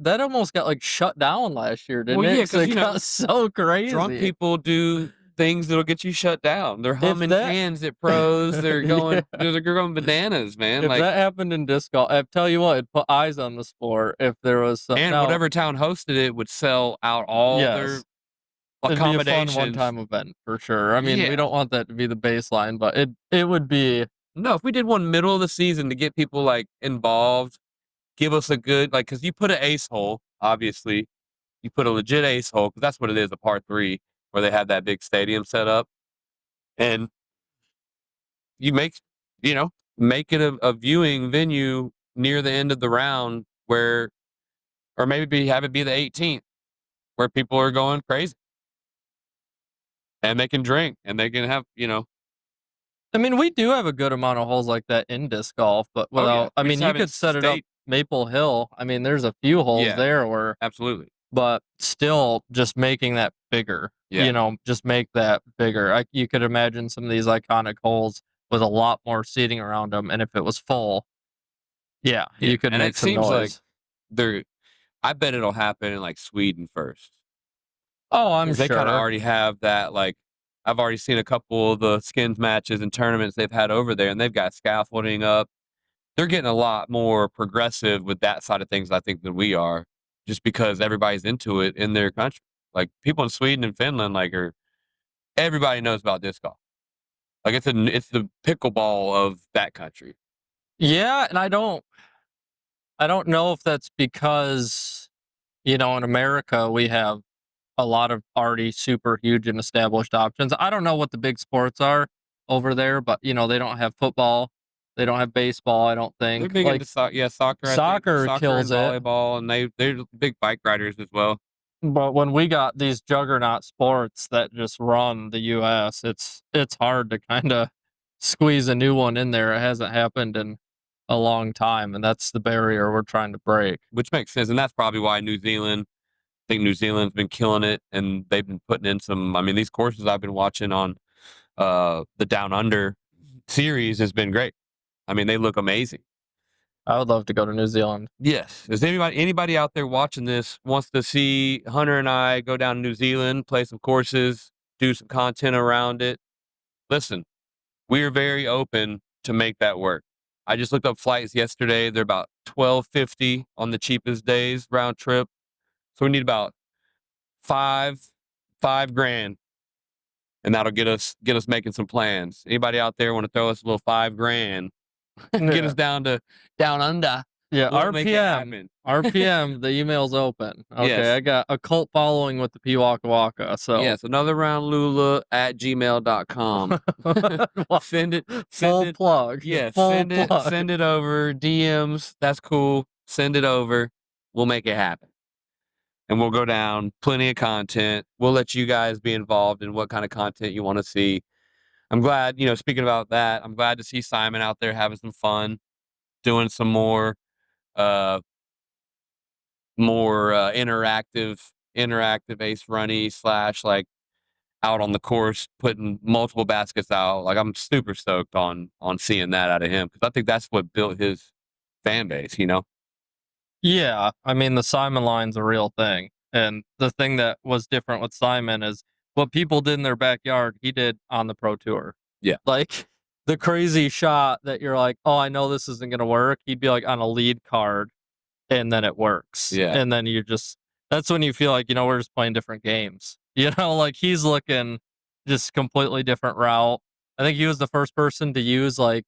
[SPEAKER 1] almost got like shut down last year, didn't
[SPEAKER 3] Well,
[SPEAKER 1] it?
[SPEAKER 3] yeah,
[SPEAKER 1] 'Cause
[SPEAKER 3] 'cause,
[SPEAKER 1] it got so crazy.
[SPEAKER 3] Drunk people do things that'll get you shut down. They're humming
[SPEAKER 1] that-
[SPEAKER 3] cans at pros. They're going, they're going bananas, man.
[SPEAKER 1] If
[SPEAKER 3] Like,
[SPEAKER 1] that happened in disc golf, I tell you what, it'd put eyes on the sport. If there was some,
[SPEAKER 3] and whatever town hosted it would sell out all their
[SPEAKER 1] yes, it'd be a
[SPEAKER 3] accommodations.
[SPEAKER 1] fun one-time event for sure. I mean,
[SPEAKER 3] Yeah.
[SPEAKER 1] we don't want that to be the baseline, but it would be.
[SPEAKER 3] No, if we did one middle of the season to get people like involved, give us a good, like, because you put an ace hole, obviously, you put a legit ace hole, because that's what it is, a par 3, where they have that big stadium set up. And you make it a viewing venue near the end of the round or maybe have it be the 18th where people are going crazy and they can drink and they can have,
[SPEAKER 1] I mean, we do have a good amount of holes like that in disc golf, but
[SPEAKER 3] Oh, yeah.
[SPEAKER 1] without, I
[SPEAKER 3] We
[SPEAKER 1] mean,
[SPEAKER 3] just
[SPEAKER 1] you
[SPEAKER 3] haven't
[SPEAKER 1] could set it up
[SPEAKER 3] state-
[SPEAKER 1] Maple Hill. I mean, there's a few holes
[SPEAKER 3] Yeah.
[SPEAKER 1] there where,
[SPEAKER 3] absolutely.
[SPEAKER 1] but still just making that bigger,
[SPEAKER 3] Yeah.
[SPEAKER 1] just make that bigger. You could imagine some of these iconic holes with a lot more seating around them. And if it was full, you could
[SPEAKER 3] and
[SPEAKER 1] make
[SPEAKER 3] it
[SPEAKER 1] some
[SPEAKER 3] seems
[SPEAKER 1] noise.
[SPEAKER 3] like I bet it'll happen in like Sweden first.
[SPEAKER 1] Oh, I'm
[SPEAKER 3] 'Cause
[SPEAKER 1] sure.
[SPEAKER 3] they kind of already have that. Like, I've already seen a couple of the skins matches and tournaments they've had over there, and they've got scaffolding up. They're getting a lot more progressive with that side of things, I think, than we are, just because everybody's into it in their country. Like, people in Sweden and Finland, like, everybody knows about disc golf. Like, it's the pickleball of that country.
[SPEAKER 1] Yeah, and I don't know if that's because, in America we have a lot of already super huge and established options. I don't know what the big sports are over there, but they don't have football, they don't have baseball. I don't think
[SPEAKER 3] They're big
[SPEAKER 1] like
[SPEAKER 3] into soccer. Yeah, soccer. I think.
[SPEAKER 1] soccer kills
[SPEAKER 3] and
[SPEAKER 1] it.
[SPEAKER 3] volleyball, and they're big bike riders as well.
[SPEAKER 1] But when we got these juggernaut sports that just run the U.S., it's hard to kind of squeeze a new one in there. It hasn't happened in a long time, and that's the barrier we're trying to break.
[SPEAKER 3] Which makes sense, and that's probably why New Zealand. I think New Zealand's been killing it, and they've been putting in some. I mean, these courses I've been watching on the Down Under series has been great. I mean, they look amazing.
[SPEAKER 1] I would love to go to New Zealand.
[SPEAKER 3] Yes. Is anybody out there watching this wants to see Hunter and I go down to New Zealand, play some courses, do some content around it? Listen, we are very open to make that work. I just looked up flights yesterday. They're about $12.50 on the cheapest days round trip. So we need about $5,000, and that'll get us making some plans. Anybody out there want to throw us a little $5,000? Get us down under.
[SPEAKER 1] Yeah,
[SPEAKER 3] We'll make it
[SPEAKER 1] RPM.
[SPEAKER 3] happen.
[SPEAKER 1] RPM, the email's open. Okay,
[SPEAKER 3] Yes.
[SPEAKER 1] I got a cult following with the Waka Waka. So
[SPEAKER 3] Yes, AnotherRoundLula@gmail.com. Send it.
[SPEAKER 1] full plug.
[SPEAKER 3] Yeah,
[SPEAKER 1] full
[SPEAKER 3] send
[SPEAKER 1] plug.
[SPEAKER 3] it over. DMs. That's cool. Send it over. We'll make it happen. And we'll go down. Plenty of content. We'll let you guys be involved in what kind of content you want to see. I'm glad, speaking about that, I'm glad to see Simon out there having some fun, doing some more interactive ace runny / like out on the course, putting multiple baskets out. Like, I'm super stoked on seeing that out of him, because I think that's what built his fan base,
[SPEAKER 1] Yeah, I mean, the Simon line's a real thing. And the thing that was different with Simon is what people did in their backyard, he did on the Pro Tour.
[SPEAKER 3] Yeah.
[SPEAKER 1] Like, the crazy shot that you're like, oh, I know this isn't going to work. He'd be like on a lead card, and then it works.
[SPEAKER 3] Yeah.
[SPEAKER 1] And then that's when you feel like, we're just playing different games. Like, he's looking just completely different route. I think he was the first person to use, like,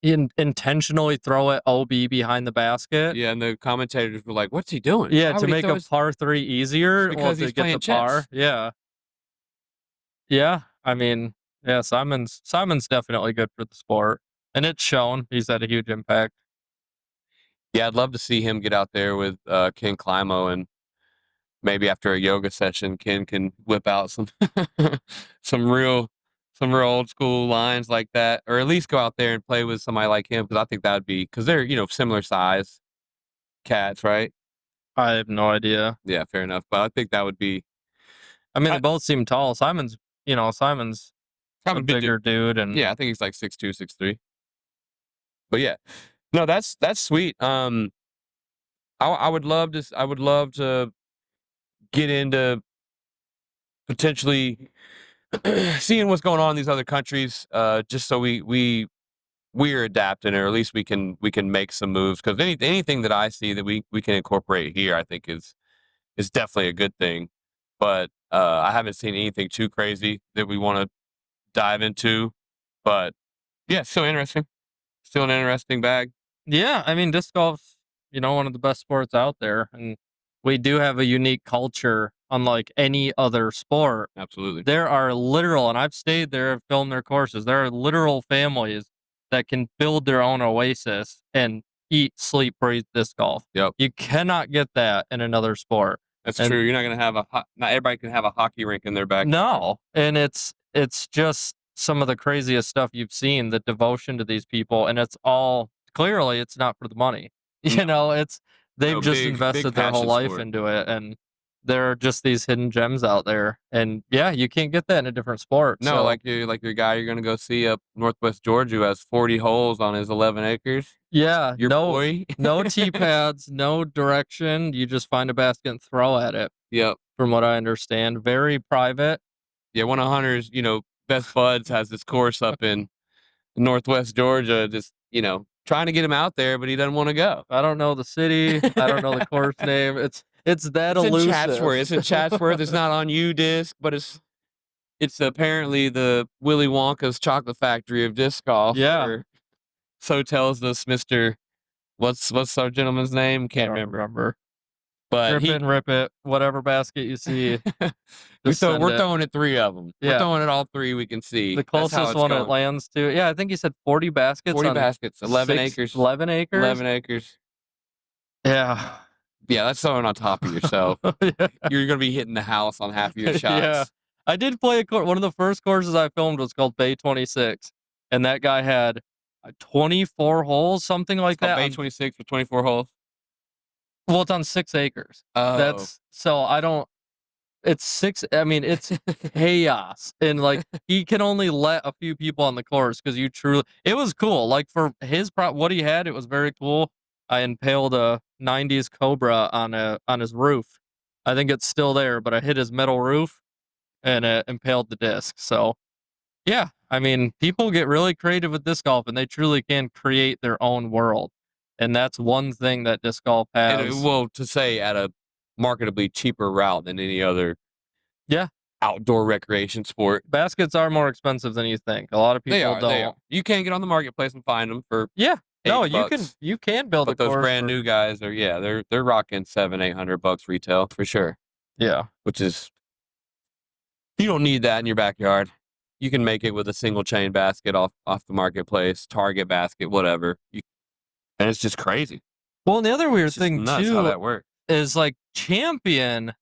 [SPEAKER 1] intentionally throw it OB behind the basket.
[SPEAKER 3] Yeah, and the commentators were like, "What's he doing?"
[SPEAKER 1] Yeah, to make a par 3 easier,
[SPEAKER 3] because he's
[SPEAKER 1] to get
[SPEAKER 3] playing
[SPEAKER 1] the par.
[SPEAKER 3] chess.
[SPEAKER 1] Yeah. Yeah, I mean, yeah, Simon's definitely good for the sport, and it's shown. He's had a huge impact.
[SPEAKER 3] Yeah, I'd love to see him get out there with Ken Climo, and maybe after a yoga session, Ken can whip out some some real old school lines like that, or at least go out there and play with somebody like him, because I think that would be, because they're similar size cats, right?
[SPEAKER 1] I have no idea.
[SPEAKER 3] Yeah, fair enough. But I think that would be.
[SPEAKER 1] I mean, they both seem tall. Simon's a bigger dude, and
[SPEAKER 3] yeah, I think he's like 6'2", 6'3". But yeah, no, that's sweet. I would love to get into potentially seeing what's going on in these other countries, just so we're adapting, or at least we can make some moves, because anything that I see that we can incorporate here, I think is definitely a good thing. But I haven't seen anything too crazy that we want to dive into. But yeah, still interesting. Still an interesting bag.
[SPEAKER 1] yeah, I mean, disc golf's one of the best sports out there, and we do have a unique culture, unlike any other sport.
[SPEAKER 3] Absolutely.
[SPEAKER 1] There are literal, and I've stayed there, I've filmed their courses. There are literal families that can build their own oasis and eat, sleep, breathe disc golf.
[SPEAKER 3] Yep.
[SPEAKER 1] You cannot get that in another sport.
[SPEAKER 3] That's true. You're not going to have not everybody can have a hockey rink in their backyard.
[SPEAKER 1] No, and it's just some of the craziest stuff you've seen, the devotion to these people, and it's all, clearly it's not for the money. They've just invested their whole life into it, and there are just these hidden gems out there, and yeah, you can't get that in a different sport.
[SPEAKER 3] No,
[SPEAKER 1] so.
[SPEAKER 3] like your guy you're gonna go see up Northwest Georgia, who has 40 holes on his 11 acres.
[SPEAKER 1] Yeah,
[SPEAKER 3] Your boy.
[SPEAKER 1] no tee pads, no direction. You just find a basket and throw at it.
[SPEAKER 3] Yep.
[SPEAKER 1] From what I understand, very private.
[SPEAKER 3] Yeah, one of Hunter's, best buds has this course up in Northwest Georgia, just, trying to get him out there, but he doesn't want to go.
[SPEAKER 1] I don't know the city. I don't know the course name. It's elusive.
[SPEAKER 3] In Chatsworth. It's in Chatsworth. It's not on UDisc, but it's apparently the Willy Wonka's chocolate factory of disc golf.
[SPEAKER 1] Yeah.
[SPEAKER 3] So tells us Mr. What's our gentleman's name? Can't remember. But
[SPEAKER 1] rip it, whatever basket you see.
[SPEAKER 3] we're throwing it 3 of them. Yeah. We're throwing it all 3 we can see.
[SPEAKER 1] The closest one it lands to. Yeah, I think you said 40 baskets.
[SPEAKER 3] 40 baskets, 11 acres.
[SPEAKER 1] 11 acres?
[SPEAKER 3] 11 acres.
[SPEAKER 1] Yeah.
[SPEAKER 3] Yeah, that's throwing on top of yourself. Yeah. You're going to be hitting the house on half of your shots.
[SPEAKER 1] Yeah. I did play one of the first courses I filmed was called Bay 26. And that guy had 24 holes, something like that.
[SPEAKER 3] Bay 26 with 24 holes?
[SPEAKER 1] Well, it's on 6 acres.
[SPEAKER 3] Oh.
[SPEAKER 1] It's 6. I mean, it's chaos. And like, he can only let a few people on the course, because it was cool. Like, for what he had, it was very cool. I impaled a 90s Cobra on his roof. I think it's still there, but I hit his metal roof and it impaled the disc. So yeah, I mean, people get really creative with disc golf, and they truly can create their own world. And that's one thing that disc golf has.
[SPEAKER 3] And, well, to say at a marketably cheaper route than any other
[SPEAKER 1] Yeah.
[SPEAKER 3] outdoor recreation sport.
[SPEAKER 1] Baskets are more expensive than you think. A lot of people don't.
[SPEAKER 3] They are. You can get on the marketplace and find them for
[SPEAKER 1] Yeah. No,
[SPEAKER 3] $80.
[SPEAKER 1] you can build a
[SPEAKER 3] But those
[SPEAKER 1] course
[SPEAKER 3] brand new guys are they're rocking $700-800 retail for sure.
[SPEAKER 1] Yeah.
[SPEAKER 3] Which is, you don't need that in your backyard. You can make it with a single chain basket off the marketplace, Target basket, whatever. And it's just crazy.
[SPEAKER 1] Well, and the other weird
[SPEAKER 3] It's just
[SPEAKER 1] thing
[SPEAKER 3] nuts
[SPEAKER 1] too
[SPEAKER 3] how that works.
[SPEAKER 1] is like Champion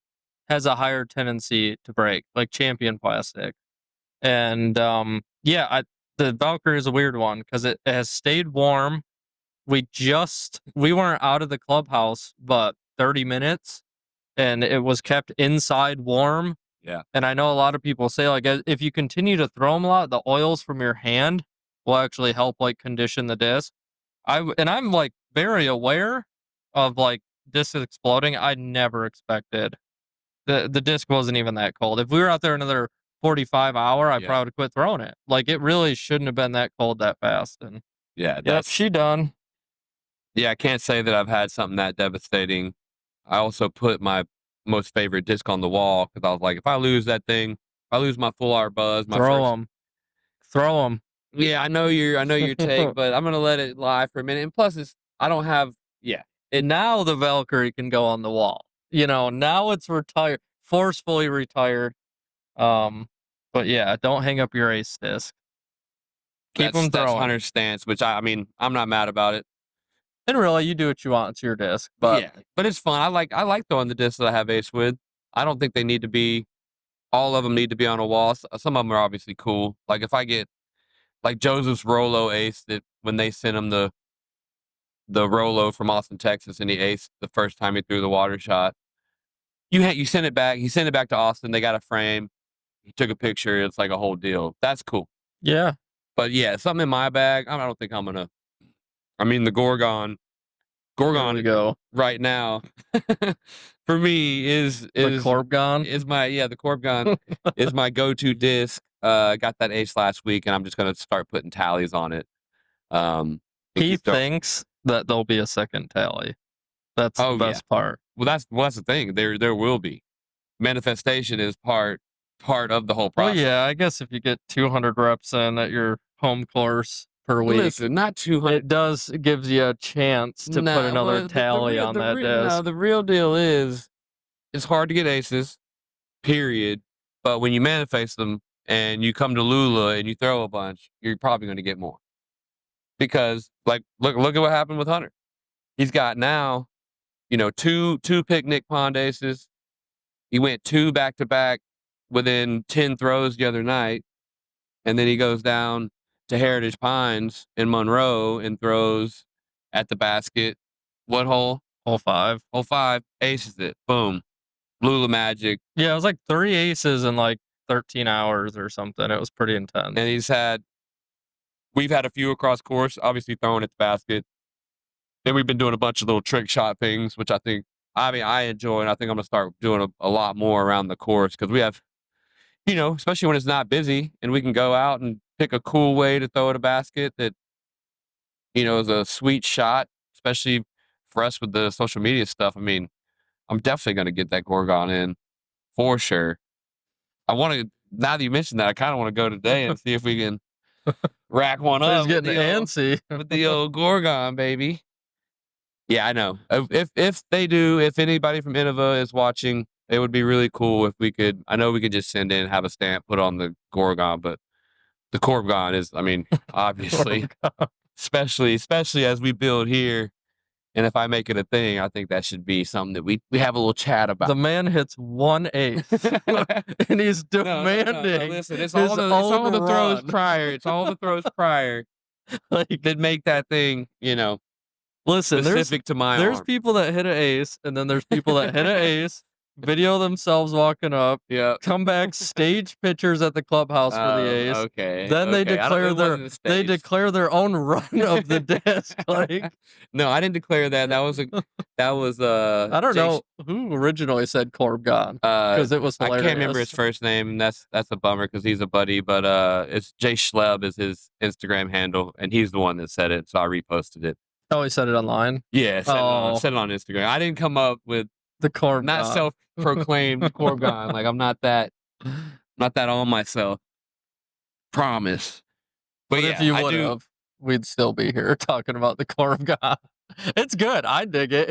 [SPEAKER 1] has a higher tendency to break, like Champion plastic. And the Valkyrie is a weird one because it has stayed warm. We weren't out of the clubhouse but 30 minutes, and it was kept inside warm.
[SPEAKER 3] Yeah.
[SPEAKER 1] And I know a lot of people say, like, if you continue to throw them a lot, the oils from your hand will actually help, like, condition the disc. I'm, like, very aware of, like, discs exploding. I never expected. The disc wasn't even that cold. If we were out there another 45 hour, I probably would quit throwing it. Like, it really shouldn't have been that cold that fast. And she done.
[SPEAKER 3] Yeah, I can't say that I've had something that devastating. I also put my most favorite disc on the wall because I was like, if I lose that thing, if I lose my full art buzz,
[SPEAKER 1] Throw them.
[SPEAKER 3] Yeah, I know your take, but I'm gonna let it lie for a minute. And plus, I don't have. Yeah,
[SPEAKER 1] now the Valkyrie can go on the wall. Now it's retired, forcefully retired. But yeah, don't hang up your ace disc. Keep them throwing.
[SPEAKER 3] That's Hunter's stance, which I'm not mad about it.
[SPEAKER 1] And really, you do what you want. It's your disc. But
[SPEAKER 3] yeah, but it's fun. I like throwing the discs that I have ace with. I don't think they need to be. All of them need to be on a wall. Some of them are obviously cool. Like if I get like Joseph's Rolo ace, that when they sent him the Rolo from Austin, Texas, and he aced the first time he threw the water shot. You send it back. He sent it back to Austin. They got a frame. He took a picture. It's like a whole deal. That's cool.
[SPEAKER 1] Yeah.
[SPEAKER 3] But yeah, something in my bag. I don't think I'm gonna. I mean, the Gorgon.
[SPEAKER 1] There we go.
[SPEAKER 3] Right now, for me is
[SPEAKER 1] the Corbgon.
[SPEAKER 3] The Corbgon is my go-to disc. Got that ace last week, and I'm just gonna start putting tallies on it.
[SPEAKER 1] He thinks that there'll be a second tally. That's the best part.
[SPEAKER 3] Well, that's the thing. There will be. Manifestation is part of the whole process.
[SPEAKER 1] Well, yeah, I guess if you get 200 reps in at your home course per week,
[SPEAKER 3] listen, not 200.
[SPEAKER 1] It gives you a chance to put another tally on that disc.
[SPEAKER 3] No, the real deal is, it's hard to get aces, period. But when you manifest them and you come to Lula and you throw a bunch, you're probably going to get more. Because like look at what happened with Hunter. He's got now, two picnic pond aces. He went 2 back-to-back within 10 throws the other night. And then he goes down to Heritage Pines in Monroe and throws at the basket. What hole?
[SPEAKER 1] Hole 5.
[SPEAKER 3] Hole 5. Aces it. Boom. Lula magic.
[SPEAKER 1] Yeah, it was like 3 aces in like 13 hours or something. It was pretty intense.
[SPEAKER 3] And we've had a few across course, obviously throwing at the basket. Then we've been doing a bunch of little trick shot things, which I enjoy, and I think I'm going to start doing a lot more around the course because we have, especially when it's not busy and we can go out and pick a cool way to throw at a basket that, is a sweet shot, especially for us with the social media stuff. I mean, I'm definitely going to get that Gorgon in for sure. Now that you mentioned that, I kind of want to go today and see if we can rack one up.
[SPEAKER 1] He's getting antsy
[SPEAKER 3] with the old Gorgon, baby. Yeah, I know. If they do, if anybody from Innova is watching, it would be really cool if we could. I know we could just send in, have a stamp, put on the Gorgon, but the Corbgon is, obviously, especially as we build here. And if I make it a thing, I think that should be something that we have a little chat about.
[SPEAKER 1] The man hits 1 ace, and he's demanding.
[SPEAKER 3] No, listen, it's all the throws prior. It's all the throws prior that make that thing,
[SPEAKER 1] Listen,
[SPEAKER 3] specific to my
[SPEAKER 1] there's
[SPEAKER 3] arm.
[SPEAKER 1] People that hit an ace, and then there's people that hit an ace, video themselves walking up, come back, stage pictures at the clubhouse for the ace.
[SPEAKER 3] Okay.
[SPEAKER 1] Then they declare their own run of the disc. Like,
[SPEAKER 3] no, I didn't declare that. That was
[SPEAKER 1] I don't know who originally said Corbgon because it was hilarious.
[SPEAKER 3] I can't remember his first name. That's a bummer because he's a buddy. But it's Jay Schleb is his Instagram handle, and he's the one that said it. So I reposted it.
[SPEAKER 1] Oh, he said it online?
[SPEAKER 3] Yeah, said it on Instagram. I didn't come up with
[SPEAKER 1] The Corv
[SPEAKER 3] not
[SPEAKER 1] God.
[SPEAKER 3] self-proclaimed Corvgon. Like I'm not that on myself. Promise. But
[SPEAKER 1] But
[SPEAKER 3] yeah,
[SPEAKER 1] if you
[SPEAKER 3] I
[SPEAKER 1] would
[SPEAKER 3] do.
[SPEAKER 1] have, we'd still be here talking about the Corv God. It's good. I dig it.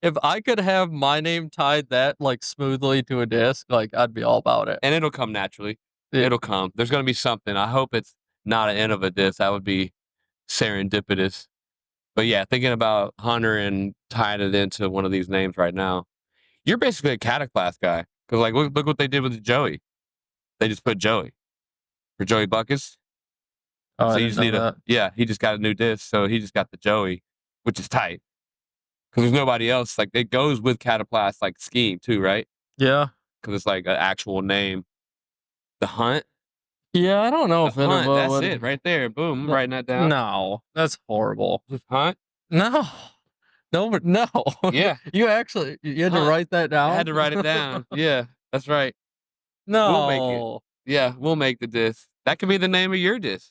[SPEAKER 1] If I could have my name tied that like smoothly to a disc, like I'd be all about it.
[SPEAKER 3] And it'll come naturally.
[SPEAKER 1] Yeah.
[SPEAKER 3] It'll come. There's gonna be something. I hope it's not an end of a disc. That would be serendipitous. But yeah, thinking about Hunter and tying it into one of these names right now. You're basically a Cataclass guy. Because like look what they did with Joey. They just put Joey. For Joey Buckus.
[SPEAKER 1] Oh,
[SPEAKER 3] So
[SPEAKER 1] I
[SPEAKER 3] you
[SPEAKER 1] didn't
[SPEAKER 3] just
[SPEAKER 1] know
[SPEAKER 3] need
[SPEAKER 1] that.
[SPEAKER 3] yeah, he just got a new disc, so he just got the Joey, which is tight. Because there's nobody else. Like it goes with Cataplas's like scheme too, right?
[SPEAKER 1] Yeah.
[SPEAKER 3] Because it's like an actual name. The Hunt.
[SPEAKER 1] Yeah, I don't know
[SPEAKER 3] The
[SPEAKER 1] if
[SPEAKER 3] Hunt.
[SPEAKER 1] Innova
[SPEAKER 3] That's
[SPEAKER 1] would.
[SPEAKER 3] it right there. Boom. I'm
[SPEAKER 1] No,
[SPEAKER 3] writing that down.
[SPEAKER 1] no, that's horrible.
[SPEAKER 3] Just Hunt.
[SPEAKER 1] No. No, but no.
[SPEAKER 3] Yeah.
[SPEAKER 1] You actually you had to
[SPEAKER 3] Hunt.
[SPEAKER 1] write that down?
[SPEAKER 3] I had to write it down. Yeah, that's right.
[SPEAKER 1] No.
[SPEAKER 3] We'll make it. Yeah, we'll make the disc. That could be the name of your disc.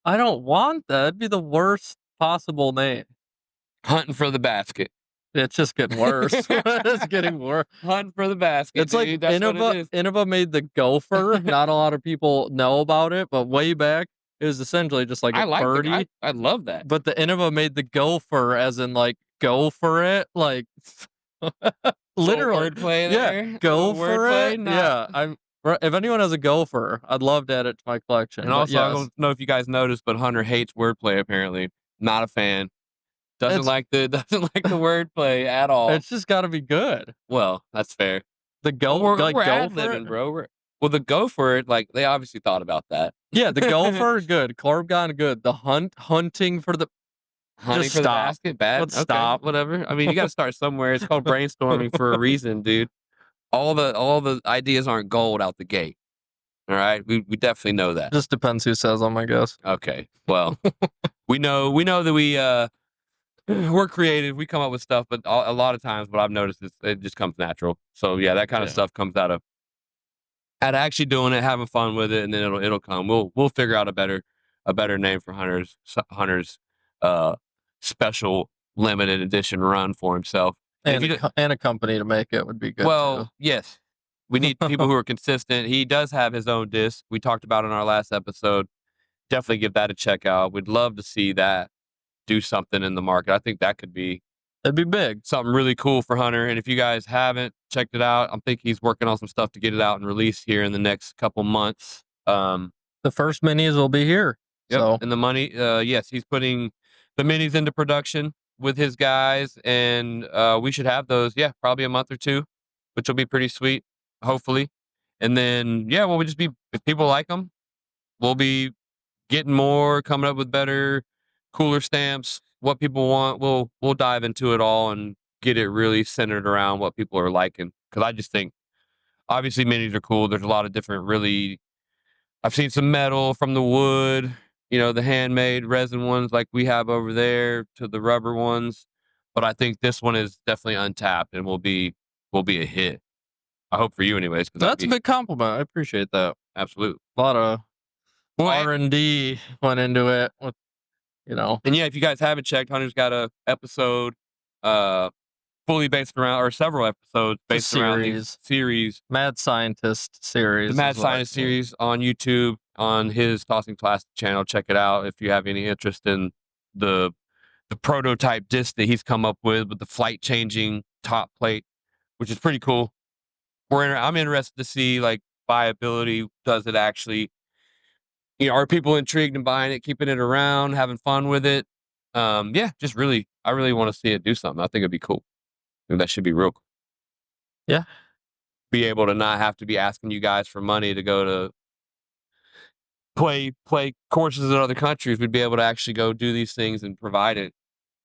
[SPEAKER 1] I don't want that. That'd be the worst possible name.
[SPEAKER 3] Hunting for the basket.
[SPEAKER 1] It's just getting worse. It's getting worse.
[SPEAKER 3] Hunting for the basket.
[SPEAKER 1] It's like
[SPEAKER 3] dude. That's what it is.
[SPEAKER 1] Innova made the gopher. Not a lot of people know about it, but way back it was essentially just like
[SPEAKER 3] I
[SPEAKER 1] a
[SPEAKER 3] like
[SPEAKER 1] birdie.
[SPEAKER 3] I love that.
[SPEAKER 1] But the Innova made the gopher as in like go for it, like literally.
[SPEAKER 3] Wordplay
[SPEAKER 1] Yeah,
[SPEAKER 3] there.
[SPEAKER 1] go
[SPEAKER 3] Little
[SPEAKER 1] for
[SPEAKER 3] wordplay?
[SPEAKER 1] it.
[SPEAKER 3] Nah.
[SPEAKER 1] Yeah, if anyone has a gopher, I'd love to add it to my collection.
[SPEAKER 3] And
[SPEAKER 1] but
[SPEAKER 3] also, I
[SPEAKER 1] yes,
[SPEAKER 3] don't know if you guys noticed, but Hunter hates wordplay. Apparently, not a fan. Doesn't like the wordplay at all.
[SPEAKER 1] it's just got to be good.
[SPEAKER 3] Well, that's fair.
[SPEAKER 1] The go,
[SPEAKER 3] We're
[SPEAKER 1] like go for
[SPEAKER 3] ad-libbing,
[SPEAKER 1] it,
[SPEAKER 3] bro. Well, the go for it, like they obviously thought about that.
[SPEAKER 1] Yeah, the gopher good, Corvgon good. The hunting for the
[SPEAKER 3] Hunting
[SPEAKER 1] just
[SPEAKER 3] for the
[SPEAKER 1] stop.
[SPEAKER 3] basket, bad.
[SPEAKER 1] Let's
[SPEAKER 3] Okay,
[SPEAKER 1] stop.
[SPEAKER 3] whatever. I mean, you got to start somewhere. It's called brainstorming for a reason, dude. All the ideas aren't gold out the gate. All right, we definitely know that.
[SPEAKER 1] Just depends who says them, I guess.
[SPEAKER 3] Okay, well, we know that we're creative. We come up with stuff, but a lot of times, what I've noticed is it just comes natural. So yeah, that kind of stuff comes out of actually doing it, having fun with it, and then it'll come. We'll figure out a better name for Hunter's special limited edition run for himself.
[SPEAKER 1] And a company to make it would be good.
[SPEAKER 3] Well,
[SPEAKER 1] too.
[SPEAKER 3] yes, we need people who are consistent. He does have his own disc. We talked about in our last episode. Definitely give that a check out. We'd love to see that do something in the market. I think that could be
[SPEAKER 1] It'd be big.
[SPEAKER 3] Something really cool for Hunter. And if you guys haven't checked it out, I think he's working on some stuff to get it out and release here in the next couple months.
[SPEAKER 1] The first minis will be here.
[SPEAKER 3] Yep.
[SPEAKER 1] So.
[SPEAKER 3] And the money, yes, he's putting the minis into production with his guys, and we should have those, probably a month or two, which will be pretty sweet, hopefully. And then, we'll just be, if people like them, we'll be getting more, coming up with better, cooler stamps, what people want. We'll dive into it all and get it really centered around what people are liking. Because I just think, obviously, minis are cool. There's a lot of different I've seen some metal from the wood, the handmade resin ones like we have over there to the rubber ones. But I think this one is definitely untapped and will be a hit. I hope for you anyways.
[SPEAKER 1] That's a big compliment. I appreciate that.
[SPEAKER 3] Absolutely.
[SPEAKER 1] A lot of R&D went into it. With,
[SPEAKER 3] And if you guys haven't checked, Hunter's got a episode fully based around, or several episodes based around these series.
[SPEAKER 1] Mad Scientist series.
[SPEAKER 3] The Mad Scientist series on YouTube, on his Tossing Plastic channel. Check it out if you have any interest in the prototype disc that he's come up with the flight changing top plate, which is pretty cool. I'm interested to see like viability. Does it actually, are people intrigued in buying it, keeping it around, having fun with it? I really want to see it do something. I think it'd be cool. And that should be real cool.
[SPEAKER 1] Yeah.
[SPEAKER 3] Be able to not have to be asking you guys for money to go to play courses in other countries. We'd be able to actually go do these things and provide it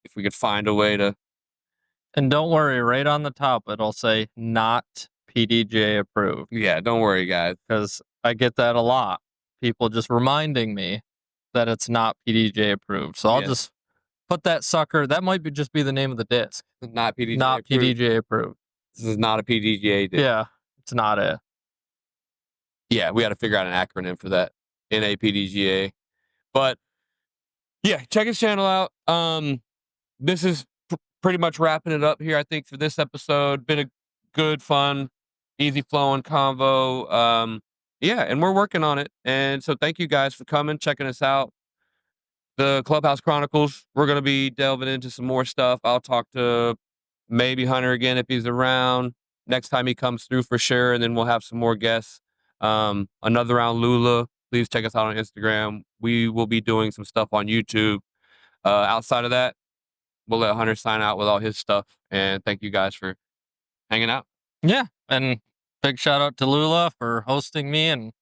[SPEAKER 3] if we could find a way to.
[SPEAKER 1] And don't worry, right on the top, it'll say not PDJ approved.
[SPEAKER 3] Yeah, don't worry, guys.
[SPEAKER 1] Because I get that a lot. People just reminding me that it's not PDJ approved. So I'll just put that sucker. That might just be the name of the disc.
[SPEAKER 3] Not PDJ
[SPEAKER 1] not
[SPEAKER 3] approved.
[SPEAKER 1] PDJ approved.
[SPEAKER 3] This is not a PDGA disc.
[SPEAKER 1] Yeah, it's not it.
[SPEAKER 3] Yeah, we got to figure out an acronym for that. NAPDGA. But check his channel out. This is pretty much wrapping it up here, I think, for this episode. Been good, fun, easy flowing convo. Yeah, and we're working on it. And so thank you guys for coming, checking us out. The Clubhouse Chronicles, we're going to be delving into some more stuff. I'll talk to maybe Hunter again if he's around next time he comes through for sure. And then we'll have some more guests. AnotherRound Lula, please check us out on Instagram. We will be doing some stuff on YouTube. Outside of that, we'll let Hunter sign out with all his stuff. And thank you guys for hanging out.
[SPEAKER 1] Yeah, and big shout out to Lula for hosting me, and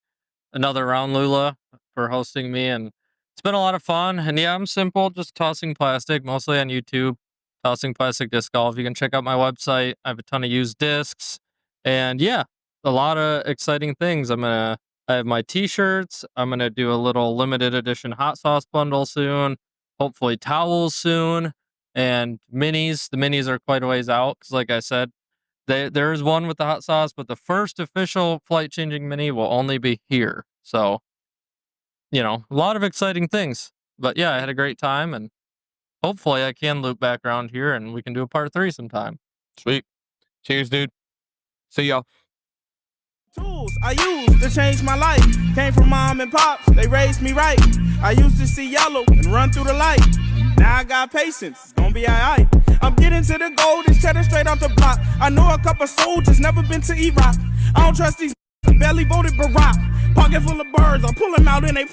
[SPEAKER 1] AnotherRound Lula for hosting me, and it's been a lot of fun. And yeah, I'm simple, just tossing plastic, mostly on YouTube, tossing plastic disc golf. You can check out my website. I have a ton of used discs, and yeah, a lot of exciting things. I have my t-shirts. I'm gonna do a little limited edition hot sauce bundle soon. Hopefully towels soon, and minis. The minis are quite a ways out because, like I said, there is one with the hot sauce, but the first official flight changing mini will only be here. So, a lot of exciting things. But yeah, I had a great time, and hopefully I can loop back around here and we can do a part 3 sometime.
[SPEAKER 3] Sweet. Cheers, dude. See y'all.
[SPEAKER 2] Tools I used to change my life came from mom and pops, they raised me right. I used to see yellow and run through the light. Now I got patience, it's gonna be alright. I'm getting to the gold, it's cheddar straight off the block. I know a couple soldiers, never been to Iraq. I don't trust these, barely voted Barack. Pocket full of birds, I'll pull them out and they